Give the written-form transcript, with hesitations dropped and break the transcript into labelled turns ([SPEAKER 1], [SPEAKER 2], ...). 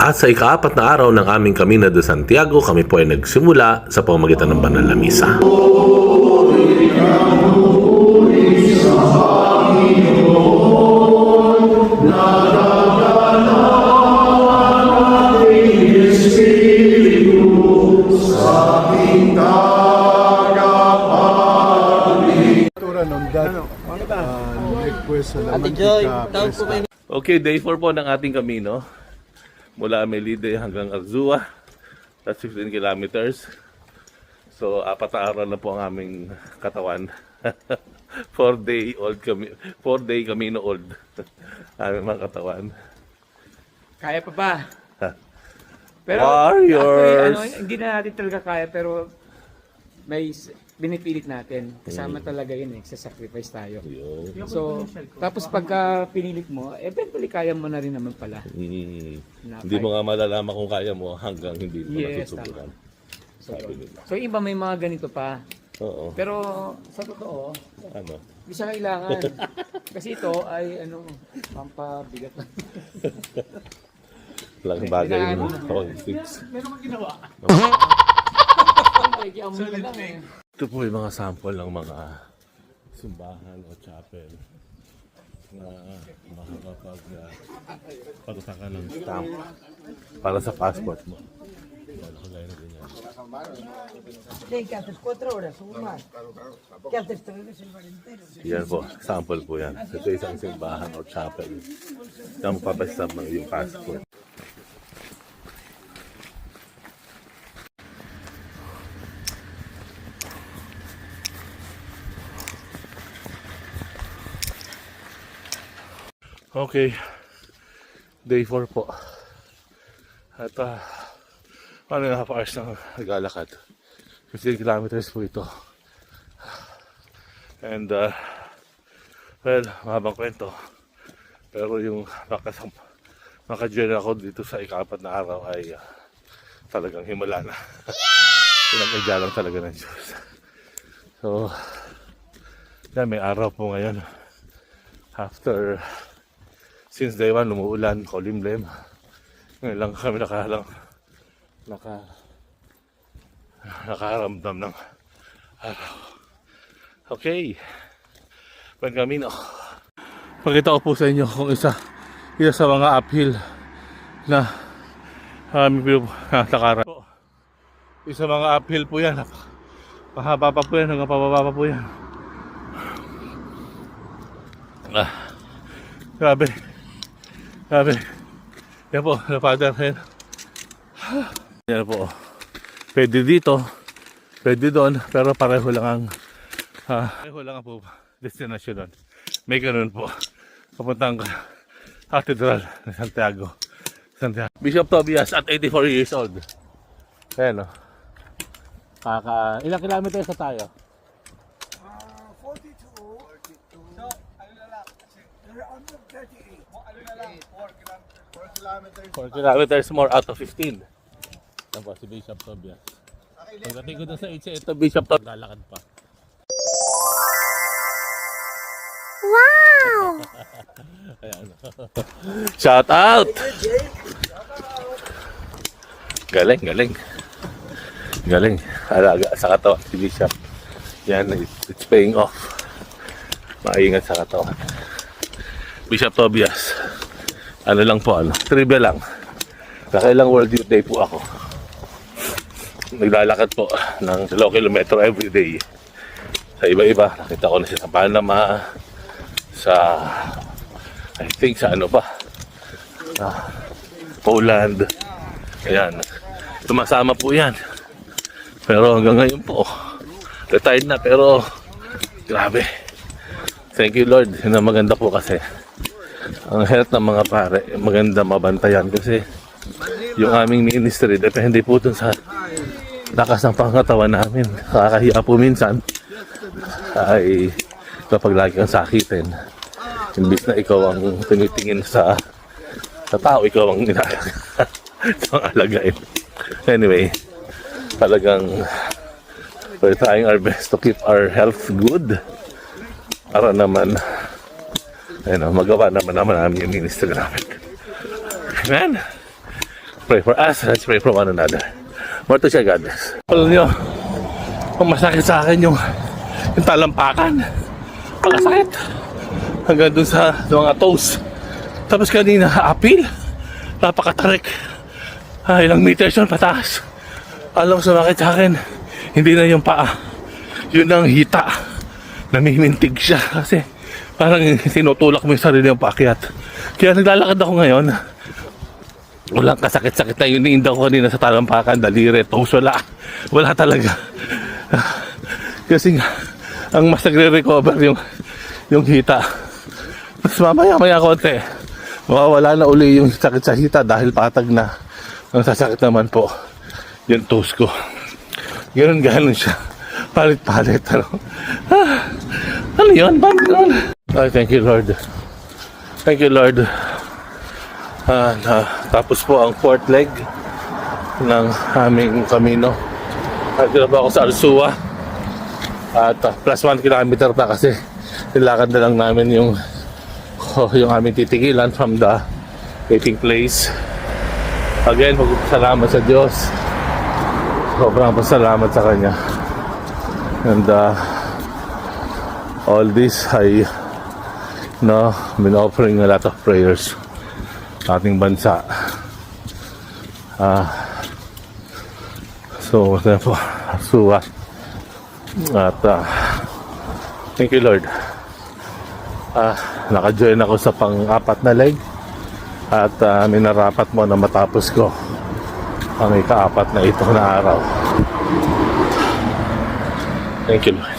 [SPEAKER 1] At sa ikaapat na araw ng aming Camino de Santiago, kami po ay nagsimula sa pamamagitan ng banal na misa. Okay, day 4 po ng ating Camino. Mula Melide hanggang Arzua. That's 15 kilometers. So, 4 na araw na po ang aming katawan. 4-day Camino old. Aming mga katawan.
[SPEAKER 2] Kaya pa ba? Pero
[SPEAKER 1] Warriors!
[SPEAKER 2] actually, hindi na natin talaga kaya, pero may binipilit natin. Kasama talaga yun eh, sasacrifice tayo. So, tapos pagka pinilit mo, eventually kaya mo na rin naman pala.
[SPEAKER 1] Hindi mo nga malalaman kung kaya mo hanggang hindi mo nasusubukan.
[SPEAKER 2] So, iba may mga ganito pa.
[SPEAKER 1] Oo.
[SPEAKER 2] Pero sa totoo,
[SPEAKER 1] Ano?
[SPEAKER 2] hindi siya kailangan. Kasi ito ay pampabigat.
[SPEAKER 1] Laking bagay mo. Fix.
[SPEAKER 2] Meron kang ginawa.
[SPEAKER 1] Ito po yung mga sample ng mga simbahan o chapel na makakapag-pagkita ka ng stamp para sa passport mo.
[SPEAKER 3] ¿Qué haces? 4 horas o más. ¿Qué haces? ¿Te bebes el bar entero?
[SPEAKER 1] Yan po, sample po yan. Ito isang simbahan o chapel na magpapastamp ng yung passport. Okay, day 4 po. At 1.5 hours na naglalakad. 15 kilometers po ito. And well, mahabang kwento. Pero yung maka-journey ako dito sa ika-4 na araw ay talagang himala na. Pinag-idya lang talaga ng Diyos. So, yan, may araw po ngayon. Since day 1, lumuulan, kulimlim. Ngayon lang kami nakaramdam ng araw. Okay. Buen Camino. Pakita ko po sa inyo kung isa sa mga uphill na natakaran. Isa mga uphill po yan. Pahaba pa po yan, hanggang pababa pa po yan. Grabe. Yan po, Father Hen. Yan po. Pwede dito, pwede doon, pero pareho lang ang po destination doon. May ganun po. Papuntang Cathedral ng Santiago. Bishop Tobias at 84 years old. Ayan o. Ilang kilometers na tayo? 4 kilometers more out of 15. Yan po si Bishop Tobias. Pagdating ko doon sa HA, ito Bishop Tobias. Lalakad pa.
[SPEAKER 4] Wow!
[SPEAKER 1] Ayan. Shout out! Galing. Alaga sa katawan si Bishop. Yan, it's paying off. Maingat sa katawan. Bishop Tobias. Ano lang po, trivia lang. Nakailang World Youth Day po ako. Naglalakad po ng 2 kilometro every day. Sa iba-iba, nakita ko na siya sa Panama, I think sa Poland. Ayan. Tumasama po yan. Pero hanggang ngayon po, retired na, pero grabe. Thank you Lord. Yun ang maganda po kasi. Ang health ng mga pare, maganda mabantayan kasi yung aming ministry, depende po dun sa lakas ng pangatawan namin. Kakahiya po minsan ay kapag lagi kang sakitin. Imbis na ikaw ang tinitingin sa tao, ikaw ang alagain. Anyway, talagang we're trying our best to keep our health good para naman magawa naman namin yung ministry namin. Amen. pray for us. Let's pray for one another. More to share, God bless. Alam niyo, ang masakit sa akin yung talampakan. Pagkasakit. Hanggang dun sa mga toes. Tapos kanina, apil. Napakatarik. Ilang meters yun, pataas. Alam mo, sumakit sa akin. Hindi na yung paa. Yun ang hita. Namimintig siya. Kasi parang tinutulak mo yung sarili yung paakyat. Kaya naglalakad ako ngayon. Walang kasakit-sakit na yun. Niinda ko kanina sa talampakan, daliri, toes. Wala talaga. Kasi nga, ang mas nagre-recover yung hita. Tapos mamaya-maya konti. Mawawala na uli yung sakit sa hita dahil patag na. Ang sasakit naman po yung toes ko. Ganon siya. Palit-palit. Ano yun? Bakit yun? Ay, thank you, Lord. Thank you, Lord. Tapos po ang fourth leg ng aming kamino. Nagtira po ako sa Arsua. At plus 1 kilometer pa kasi nilakad na lang namin yung aming titigilan from the waiting place. Again, magpapasalamat sa Diyos. Sobrang pasalamat sa Kanya. And all this ay been offering a lot of prayers sa ating bansa. So, po, Arsua. At thank you, Lord. Naka-join ako sa pang-apat na leg at minarapat mo na matapos ko ang ika-apat na ito na araw. Thank you, Lord.